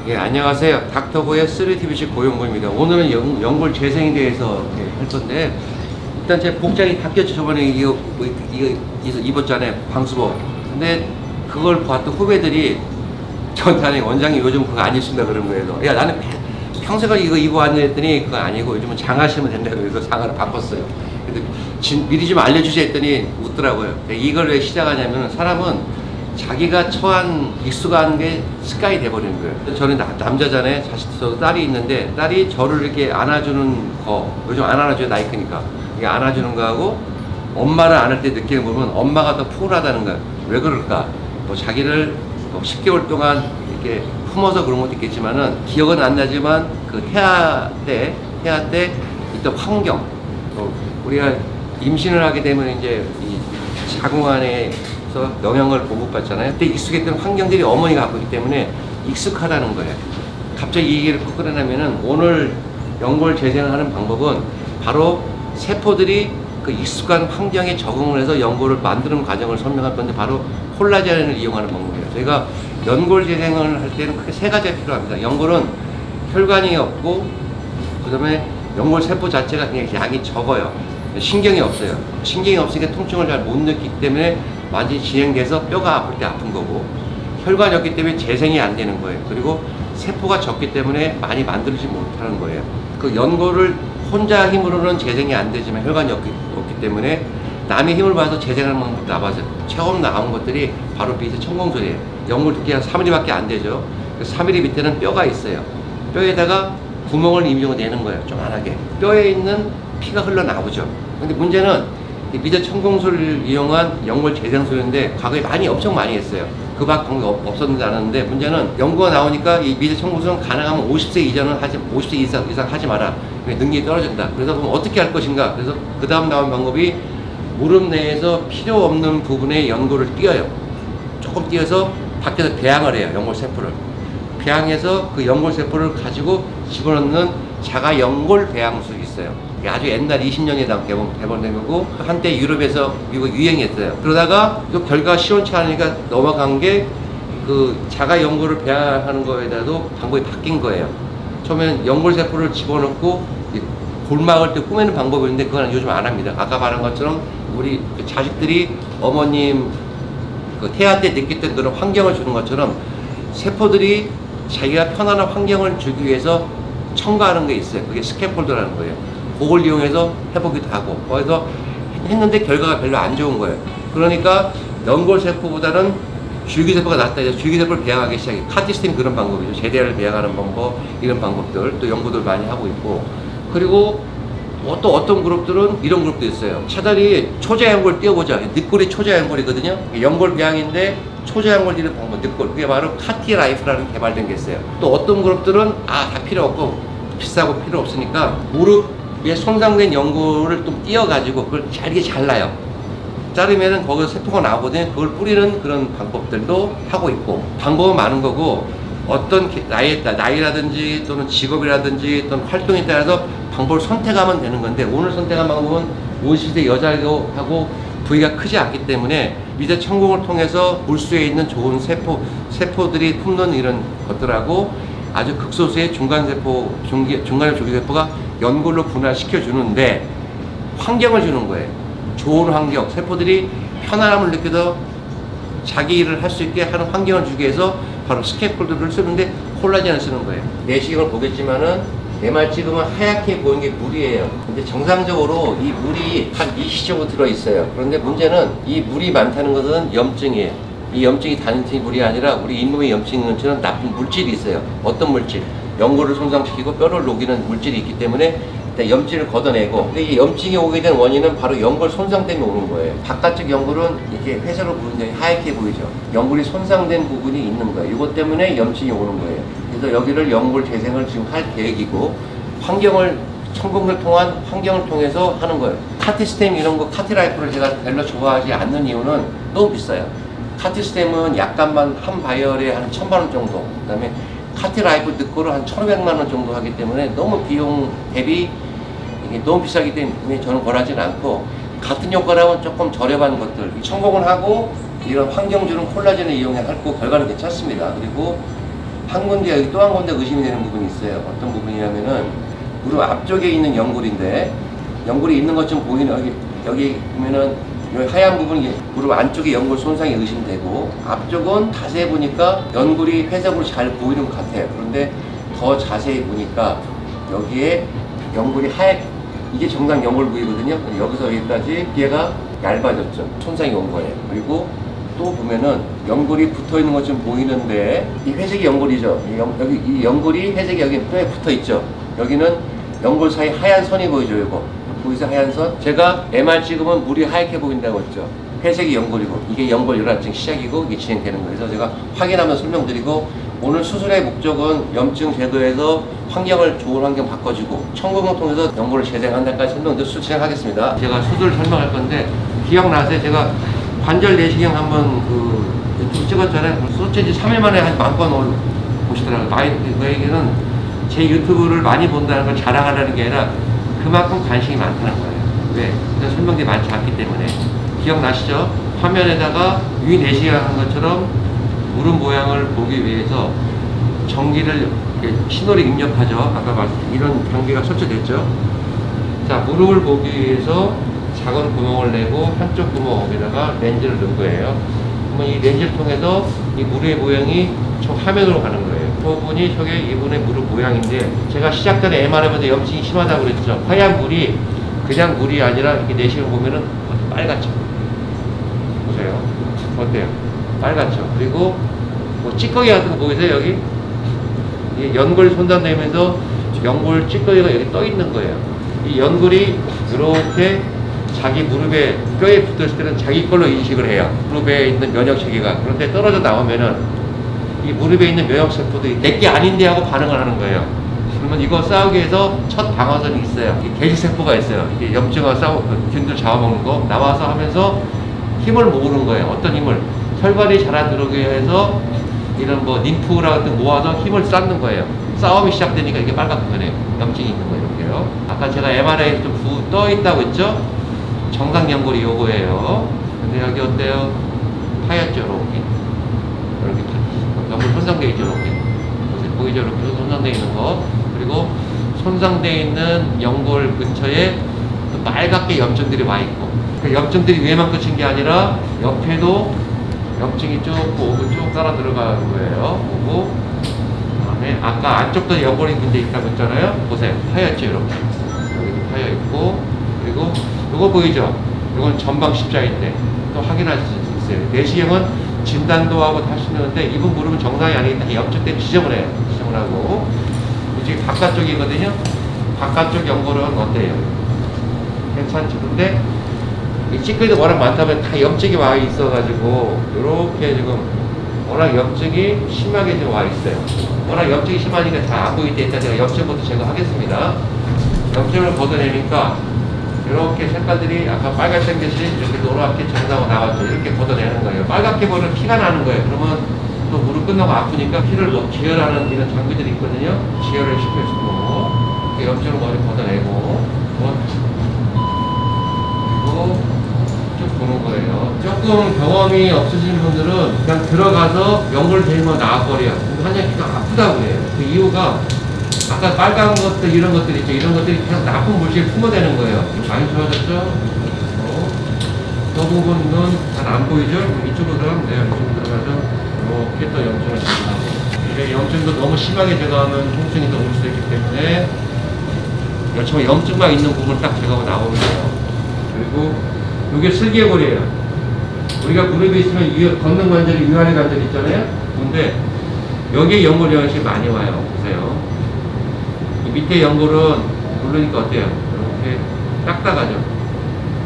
예, 안녕하세요. 닥터고의 3TVC 고용구입니다. 오늘은 연골 재생에 대해서 할 건데, 일단 제 복장이 바뀌었죠. 저번에 이거 입었잖아요. 방수복. 근데 그걸 봤던 후배들이 저한테 원장님 요즘 그거 안 입습니다 그런 거예요. 야, 나는 평생을 이거 입어왔네 했더니 그거 아니고 요즘은 장하시면 된다고 해서 장화를 바꿨어요. 근데 미리 좀 알려주세요 했더니 웃더라고요. 이걸 왜 시작하냐면 사람은 자기가 처한 익숙한 게 습관이 돼버리는 거예요. 저는 남자잖아요. 저도 딸이 있는데 딸이 저를 이렇게 안아주는 거, 요즘 안 안아줘요. 나이 크니까. 이게 안아주는 거하고 엄마를 안을 때 느끼는 거 보면 엄마가 더 푸근하다는 거예요. 왜 그럴까? 뭐 자기를 10개월 동안 이렇게 품어서 그런 것도 있겠지만은 기억은 안 나지만 그 태아 때 있던 환경, 또 우리가 임신을 하게 되면 이제 이 자궁 안에서 영향을 보급받잖아요. 그때 익숙했던 환경들이 어머니가 갖고 있기 때문에 익숙하다는 거예요. 갑자기 이 얘기를 꺼내냐면은 오늘 연골 재생을 하는 방법은 바로 세포들이 그 익숙한 환경에 적응을 해서 연골을 만드는 과정을 설명할 건데 바로 콜라겐을 이용하는 방법이에요. 저희가 연골 재생을 할 때는 크게 세 가지가 필요합니다. 연골은 혈관이 없고 그 다음에 연골 세포 자체가 그냥 양이 적어요. 신경이 없어요. 신경이 없으니까 통증을 잘 못 느끼기 때문에 많이 진행돼서 뼈가 아플 때 아픈 거고, 혈관이 없기 때문에 재생이 안 되는 거예요. 그리고 세포가 적기 때문에 많이 만들지 못하는 거예요. 그 연골을 혼자 힘으로는 재생이 안 되지만 혈관이 없기 때문에 남의 힘을 받아서 재생하는 방법도 나와서 처음 나온 것들이 바로 비트 천공술이에요. 연골 두께가 3mm 밖에 안 되죠. 3mm 밑에는 뼈가 있어요. 뼈에다가 구멍을 내는 거예요. 조그만하게. 뼈에 있는 피가 흘러나오죠. 근데 문제는 미제 천공술을 이용한 연골 재생술인데 과거에 엄청 많이 했어요. 그 방법이 없었는지 아는데 문제는 연구가 나오니까 이 미제 천공술은 가능하면 50세 이전은 50세 이상 하지 마라. 능력이 떨어진다. 그래서 그럼 어떻게 할 것인가? 그래서 그 다음 나온 방법이 무릎 내에서 필요 없는 부분에 연골을 띄어요. 조금 띄어서 밖에서 배양을 해요. 연골 세포를. 배양해서 그 연골 세포를 가지고 집어넣는 자가 연골 배양술이 있어요. 아주 옛날 20년에 개발된 거고 한때 유럽에서 미국 유행했어요. 그러다가 또 결과가 시원치 않으니까 넘어간 게 그 자가 연골을 배양하는 거에다도 방법이 바뀐 거예요. 처음에는 연골 세포를 집어넣고 골막을 때 꾸미는 방법이 있는데 그건 요즘 안 합니다. 아까 말한 것처럼 우리 자식들이 어머님 그 태아 때 느꼈던 그런 환경을 주는 것처럼 세포들이 자기가 편안한 환경을 주기 위해서 첨가하는 게 있어요. 그게 스캐폴드라는 거예요. 그걸 이용해서 해보기도 하고 그래서 했는데 결과가 별로 안 좋은 거예요. 그러니까 연골 세포보다는 줄기세포가 낫다 해서 줄기세포를 배양하기 시작해요. 카티스템 그런 방법이죠. 제대를 배양하는 방법, 이런 방법들 또 연구들 많이 하고 있고, 그리고 또 어떤 그룹들은 이런 그룹도 있어요. 차라리 초자연골 띄워보자. 늑골이 초자연골이거든요. 연골 배양인데 초자연골 띄는 방법, 늑골. 그게 바로 카티라이프라는 개발된 게 있어요. 또 어떤 그룹들은 다 필요 없고 비싸고 필요 없으니까 무릎에 손상된 연골을 좀 띄어가지고 그걸 잘게 잘라요. 자르면은 거기서 세포가 나오거든요. 그걸 뿌리는 그런 방법들도 하고 있고, 방법은 많은 거고 어떤 나이라든지 또는 직업이라든지 또는 활동에 따라서 방법을 선택하면 되는 건데, 오늘 선택한 방법은 50대 여자하고 부위가 크지 않기 때문에 미제 천공을 통해서 물수에 있는 좋은 세포들이 품는 이런 것들하고 아주 극소수의 중간세포, 중간의 조기세포가 연골로 분할시켜 주는데 환경을 주는 거예요. 좋은 환경, 세포들이 편안함을 느껴서 자기 일을 할 수 있게 하는 환경을 주기 위해서 바로 스캐폴드를 쓰는데 콜라겐을 쓰는 거예요. 내시경을 보겠지만은 MR 찍으면 하얗게 보이는 게 물이에요. 근데 정상적으로 이 물이 한 20 정도 들어있어요. 그런데 문제는 이 물이 많다는 것은 염증이에요. 이 염증이 단순히 물이 아니라 우리 잇몸에 염증이 있는 나쁜 물질이 있어요. 어떤 물질? 연골을 손상시키고 뼈를 녹이는 물질이 있기 때문에 염증을 걷어내고, 근데 이 염증이 오게 된 원인은 바로 연골 손상 때문에 오는 거예요. 바깥쪽 연골은 이렇게 회색으로 보이는데 하얗게 보이죠. 연골이 손상된 부분이 있는 거예요. 이것 때문에 염증이 오는 거예요. 그래서 여기를 연골 재생을 지금 할 계획이고, 천공을 통한 환경을 통해서 하는 거예요. 카티스템 이런 거, 카티라이프를 제가 별로 좋아하지 않는 이유는 너무 비싸요. 카티스템은 약간만 한 바이얼에 한 1,000만 원 정도, 그 다음에 카티라이프 늑골을 한 1,500만 원 정도 하기 때문에 너무 비용 대비 이게 너무 비싸기 때문에 저는 권하지는 않고, 같은 효과라면 조금 저렴한 것들, 천공을 하고 이런 환경 주는 콜라겐을 이용해 할 거 결과는 괜찮습니다. 그리고 한 군데 여기 또 한 군데 의심이 되는 부분이 있어요. 어떤 부분이냐면은 무릎 앞쪽에 있는 연골인데 연골이 있는 것 좀 보이는 여기 보면은 여기 하얀 부분이 무릎 안쪽에 연골 손상이 의심되고 앞쪽은 자세히 보니까 연골이 회적으로 잘 보이는 것 같아요. 그런데 더 자세히 보니까 여기에 연골이 이게 정상 연골 부위거든요. 여기서 여기까지 얘가 얇아졌죠. 손상이 온 거예요. 그리고 또 보면은 연골이 붙어 있는 것 좀 보이는데 이 회색이 연골이죠. 여기 이 연골이 회색이 여기 뼈에 붙어 있죠. 여기는 연골 사이 하얀 선이 보이죠. 이거 보이세요? 하얀 선. 제가 MR 찍으면 물이 하얗게 보인다고 했죠. 회색이 연골이고 이게 연골 혈압증 시작이고 이게 진행되는 거예요. 그래서 제가 확인하면 설명드리고 오늘 수술의 목적은 염증 제거해서 환경을 좋은 환경 바꿔주고 청구봉 통해서 연골을 재생한 데까지 설명도 수술 진행하겠습니다. 제가 수술 설명할 건데 기억나세요? 제가 관절 내시경 한번 유튜브 찍었잖아요. 소체지 3일 만에 한 10,000번 보시더라고요. 그 얘기는 제 유튜브를 많이 본다는 걸 자랑하려는 게 아니라 그만큼 관심이 많다는 거예요. 왜? 그런 설명들이 많지 않기 때문에. 기억나시죠? 화면에다가 위 내시경 한 것처럼 무릎 모양을 보기 위해서 전기를 신호를 입력하죠. 아까 말씀드린 이런 단계가 설치됐죠. 자, 무릎을 보기 위해서 작은 구멍을 내고 한쪽 구멍에다가 렌즈를 넣은 거예요. 그러면 이 렌즈를 통해서 이 무릎의 모양이 저 화면으로 가는 거예요. 저 부분이 저게 이분의 무릎 모양인데 제가 시작 전에 MR해보는데 염증이 심하다고 그랬죠. 하얀 물이 그냥 물이 아니라 이렇게 내시경 보면은 빨갛죠. 보세요. 어때요? 빨갛죠. 그리고 뭐 찌꺼기 같은 거 보이세요? 여기? 이 연골이 손상되면서 연골 찌꺼기가 여기 떠 있는 거예요. 이 연골이 이렇게 자기 무릎에 뼈에 붙었을 때는 자기 걸로 인식을 해요. 무릎에 있는 면역체계가. 그런데 떨어져 나오면은 이 무릎에 있는 면역세포들이 내게 아닌데 하고 반응을 하는 거예요. 그러면 이거 싸우기 위해서 첫 방어선이 있어요. 이 돼지세포가 있어요. 이게 염증과 균들 잡아먹는 거 나와서 하면서 힘을 모으는 거예요. 어떤 힘을? 혈관이 잘 안 들어오게 해서 이런 뭐 림프라 같은 모아서 힘을 쌓는 거예요. 싸움이 시작되니까 이게 빨갛게 변해요. 염증이 있는 거예요. 이렇게요. 아까 제가 MRA에 좀 떠 있다고 했죠? 정상 연골이 요거예요. 근데 여기 어때요? 하얗죠, 이렇게. 이렇게 연골 손상되어 있죠, 이렇게. 보이죠, 이렇게 손상되어 있는 거. 그리고 손상되어 있는 연골 근처에 또 빨갛게 염증들이 와 있고. 그 염증들이 위에만 끝인 게 아니라 옆에도 염증이 쭉 오고 쭉 따라 들어가는 거예요. 오고 그다음에 아까 안쪽도 연골이 문제 있다고 했잖아요. 보세요, 하얗죠, 이렇게. 여기도 하여 있고. 그리고 이거 보이죠? 이건 전방 십자인데 또 확인할 수 있어요. 내시경은 진단도 하고 다 하시는데 이분 무릎은 정상이 아니기 염증 때문에 지정을 해요. 지정을 하고 지금 바깥쪽이거든요. 바깥쪽 연골은 어때요? 괜찮죠? 근데 이 찌꺼기도 워낙 많다 보면 다 염증이 와 있어가지고 이렇게 지금 워낙 염증이 심하게 지금 와 있어요. 워낙 염증이 심하니까 잘 안 보일 때 일단 제가 염증부터 제거하겠습니다. 염증을 걷어내니까 이렇게 색깔들이 아까 빨간색 대신 이렇게 노랗게 정상으로 나왔죠. 이렇게 걷어내는 거예요. 빨갛게 보면 피가 나는 거예요. 그러면 또 무릎 끝나고 아프니까 피를 지혈하는 이런 장비들이 있거든요. 지혈을 시켜주고 이렇게 염증을 머리 걷어내고 그리고 쭉 보는 거예요. 조금 경험이 없으신 분들은 그냥 들어가서 연골 대면 나와버려요. 한양 피가 아프다고 그래요. 그 이유가 아까 빨간 것들 이런 것들 있죠. 이런 것들이 계속 나쁜 물질을 품어대는 거예요. 많이 좋아졌죠? 저 부분은 잘 안 보이죠? 이쪽으로 들어가면 돼요. 이쪽으로 들어가서 이렇게 또 염증을 제거하고 이제 염증도 너무 심하게 제거하면 통증이 더 올 수 있기 때문에 여차하면 염증만 있는 부분을 딱 제거하고 나오면 돼요. 그리고 이게 슬개골이에요. 우리가 무릎에 있으면 걷는 관절이 위아래 관절 있잖아요. 근데 여기에 연골 영향이 많이 와요. 보세요. 밑에 연골은 누르니까 어때요? 이렇게 딱딱하죠?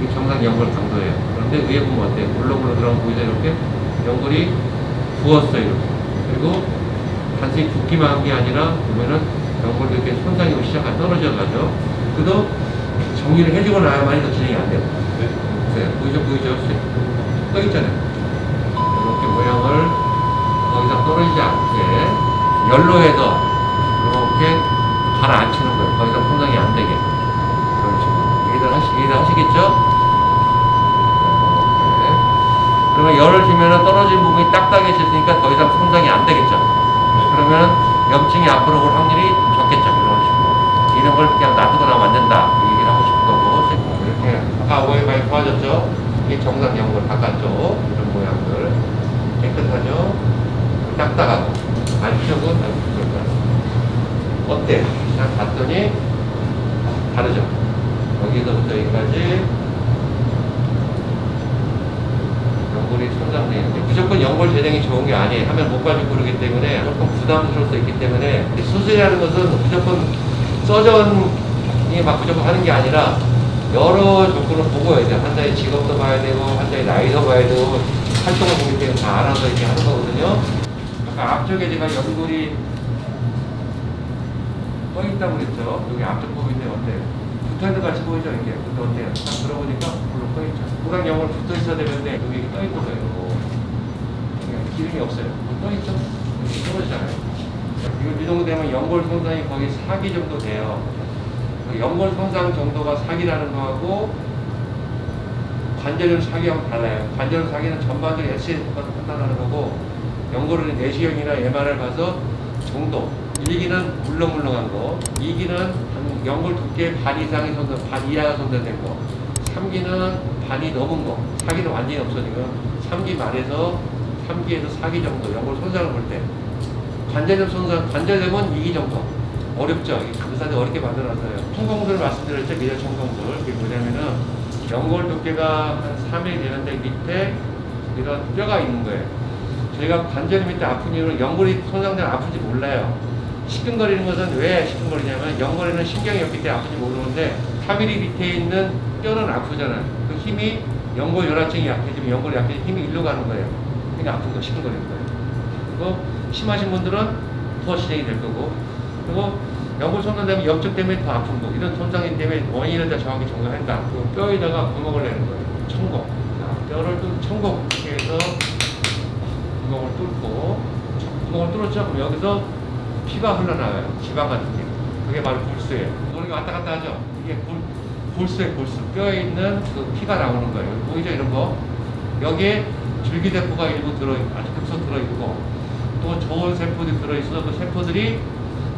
이게 정상 연골 강도예요. 그런데 위에 보면 어때요? 물렁물렁 들어가면 보이죠? 이렇게 연골이 부었어요. 이렇게. 그리고 단순히 붓기만 한 게 아니라 보면은 연골이 이렇게 손상이 오기 시작하면 떨어져가죠. 그도 정리를 해주고 나야만이 더 진행이 안 돼요. 네. 보세요. 보이죠? 떠 있잖아요. 이렇게 모양을 더 이상 떨어지지 않게 연로해서 이렇게 가라앉히는 거예요. 더 이상 손상이 안 되게. 그런 식으로. 이해들 하시겠죠? 네. 그러면 열을 주면은 떨어진 부분이 딱딱해졌으니까 더 이상 손상이 안 되겠죠? 그러면 손상이 앞으로 올 확률이 적겠죠. 그런 식으로. 이런 걸 그냥 놔두고 나면 안 된다. 이 얘기를 하고 싶은 거고. 이렇게 아까 오해 많이 도와줬죠. 이게 정상 연골 바깥쪽 이런 모양들 깨끗하죠. 딱딱하고 안쪽은 부드럽다. 어때? 그냥 봤더니 다르죠. 여기서부터 여기까지 연골이 손상되어 있는데 무조건 연골 재생이 좋은 게 아니에요. 하면 못 가지고 그러기 때문에 조금 부담스러울 수 있기 때문에 수술이라는 것은 무조건 서전이 막 무조건 하는 게 아니라 여러 조건을 보고 이제 환자의 직업도 봐야 되고 환자의 나이도 봐야 되고 활동을 보기 때문에 다 알아서 이렇게 하는 거거든요. 아까 앞쪽에 제가 연골이 떠있다고 그랬죠. 여기 앞쪽 보이는데 어때요? 붙어있는 것 같이 보이죠? 이렇게. 근데 어때요? 딱 들어보니까 물로 떠있죠. 호랑 연골 붙어있어야 되는데 여기 떠있거든요. 기름이 없어요. 떠있죠? 여기 떨어지잖아요. 이 정도 되면 연골 손상이 거의 4기 정도 돼요. 연골 손상 정도가 사기라는 거하고 관절염 사기하고 달라요. 관절염 사기는 전반적으로 SC를 판단하는 거고 연골은 내시경이나 MR을 봐서 정도 1기는 물렁물렁한 거 2기는 연골 두께 반 이상이 반 이하가 손상된 거 3기는 반이 넘은 거 4기는 완전히 없어지면 3기 말에서 3기에서 4기 정도 연골 손상을 볼 때 관절염 손상, 관절염은 2기 정도 어렵죠. 의사들 어렵게 만들어놨어요. 청공술 말씀드렸죠. 미래 청공술. 그게 뭐냐면은 연골 두께가 한 3mm 되는데 밑에 이런 뼈가 있는 거예요. 저희가 관절 밑에 아픈 이유는 연골이 손상되면 아픈지 몰라요. 시큰거리는 것은 왜 시큰거리냐면 연골에는 신경이 없기 때문에 아픈지 모르는데 4mm 밑에 있는 뼈는 아프잖아요. 그 힘이 연골 열화증이 약해지면 연골이 약해지면 힘이 일로 가는 거예요. 그러니까 아픈 거 시큰거리는 거예요. 그리고 심하신 분들은 더 진행이 될 거고 그리고 연골 손상되면 염증 때문에 더 아픈 거 이런 손상이 때문에 원인을 다 정확히 정리한다. 그 뼈에다가 구멍을 내는 거예요. 천곡. 뼈를 천곡 해서 구멍을 뚫고 구멍을 뚫었죠. 그럼 여기서 피가 흘러나와요. 지방 같은 게. 그게 바로 골수예요. 이렇게 왔다 갔다 하죠. 이게 골수예요. 골수. 뼈에 있는 그 피가 나오는 거예요. 보이죠? 이런 거. 여기에 줄기세포가 일부 아주 흡수 들어있고 또 좋은 세포들이 들어있어 그 세포들이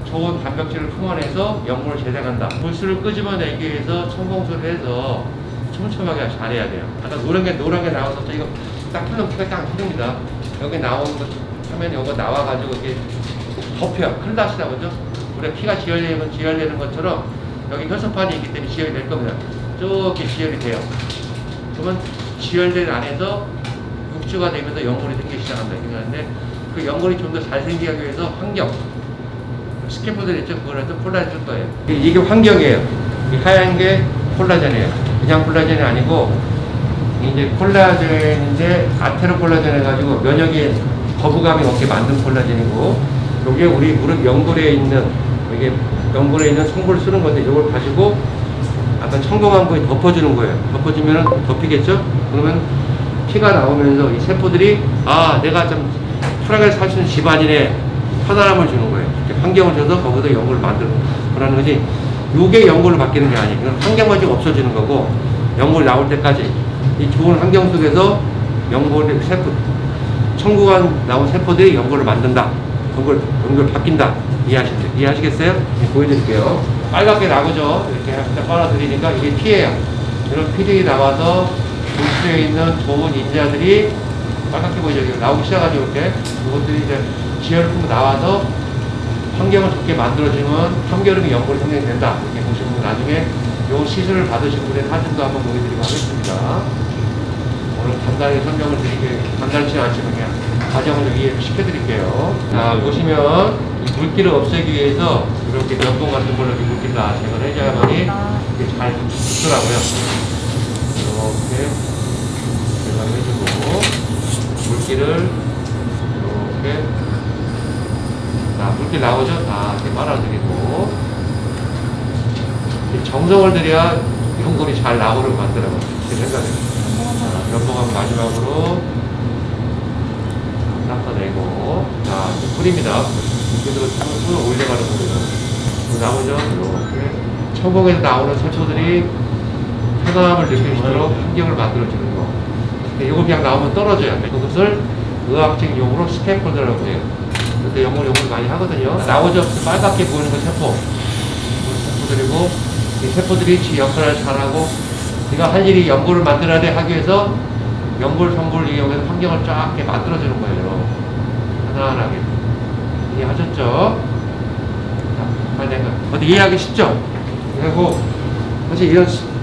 좋은 단백질을 풍원해서 연골을 재생한다. 골수를 끄집어내기 위해서 천공술을 해서 촘촘하게 잘해야 돼요. 아까 노란 게 나와서 이거 딱 풀면 피가 딱 흐릅니다. 여기 나오는 거 하면 이거 나와가지고 이렇게 덮여요. 클라시라고 그러죠? 우리가 피가 지혈되는 것처럼 여기 혈소판이 있기 때문에 지혈이 될 겁니다. 쭉 지혈이 돼요. 그러면 지혈된 안에서 육주가 되면서 연골이 생기기 시작한다. 그런데 그 연골이 좀 더 잘 생기기 위해서 환경 스캐포들 있죠? 그걸 해서 콜라겐 쓸 거예요. 이게 환경이에요. 이 하얀 게 콜라겐이에요. 그냥 콜라겐이 아니고 이제 콜라겐인데 아테로 콜라겐 해가지고 면역이 거부감이 없게 만든 콜라겐이고 이게 우리 무릎 연골에 있는 이게 연골에 있는 성분을 쓰는 건데 이걸 가지고 아까 청동한 부에 덮어주는 거예요. 덮어주면 덮이겠죠? 그러면 피가 나오면서 이 세포들이 아 내가 좀 편하게 살 수 있는 집안이네 편안함을 주는 거예요. 환경을 줘서 거기서 연골을 만드는 그러는 거지. 요게 연골로 바뀌는 게 아니에요. 이건 환경만 좀 없어지는 거고 연골이 나올 때까지 이 좋은 환경 속에서 연골의 세포 청구관 나온 세포들이 연골을 만든다. 연골 바뀐다. 이해하시겠어요? 네, 보여드릴게요. 빨갛게 나오죠. 이렇게 빨아들이니까 이게 피예요. 이런 피들이 나와서 골수에 있는 좋은 인자들이 빨갛게 보이죠. 나오기 시작하죠. 이렇게 그것들이 이제 지혈을 품고 나와서 환경을 좋게 만들어주면 한겨름이 연골이 생성이 된다. 이렇게 보시면 나중에 요 시술을 받으신 분의 사진도 한번 보여드리고 하겠습니다. 오늘 간단히 설명을 드리게 간단치 않지만 그냥 과정을 좀 이해를 시켜드릴게요. 자 보시면 이 물기를 없애기 위해서 이렇게 면봉 같은 걸로 이렇게 물기를 다 제거를 해줘야만이 이게 잘 붙더라고요. 이렇게 제거를 해주고 물기를 이렇게 자, 물기 나오죠? 다 이렇게 빨아들이고 정성을 들여야 연골이 잘 나오를 만들어요. 이렇게 생각해요. 자, 면봉하고 마지막으로 닦아내고 자, 뿌립니다. 이렇게 손을 올려가는 거예요. 나오죠? 이렇게 천공에서 나오는 세포들이 편안함을 느낄 수 있도록 환경을 만들어주는 거. 이거 그냥 나오면 떨어져요. 그것을 의학적 용어로 스캐폴더라고 해요. 그때 연골 많이 하거든요. 나오죠. 빨갛게 보이는 거 세포. 세포들이고, 이 세포들이 지 역할을 잘하고, 네가 할 일이 연골을 만들어야 돼 하기 위해서 연골, 성골을 이용해서 환경을 쫙 이렇게 만들어주는 거예요. 편안하게. 이해하셨죠? 자, 빨리 된 거. 어디 이해하기 쉽죠? 그리고, 사실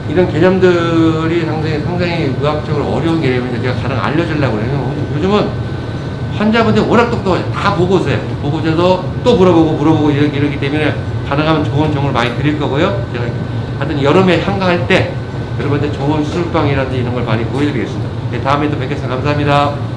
이런 개념들이 상당히 의학적으로 어려운 개념인데 제가 가능 알려주려고 그래요. 요즘은 환자분들 워낙 똑똑하죠. 다 보고 오세요. 보고 오셔서 또 물어보고 이러기 때문에 가능하면 좋은 정보를 많이 드릴 거고요. 제가 하여튼 여름에 한가할 때 여러분들 좋은 수술방이라든지 이런 걸 많이 보여드리겠습니다. 네, 다음에 또 뵙겠습니다. 감사합니다.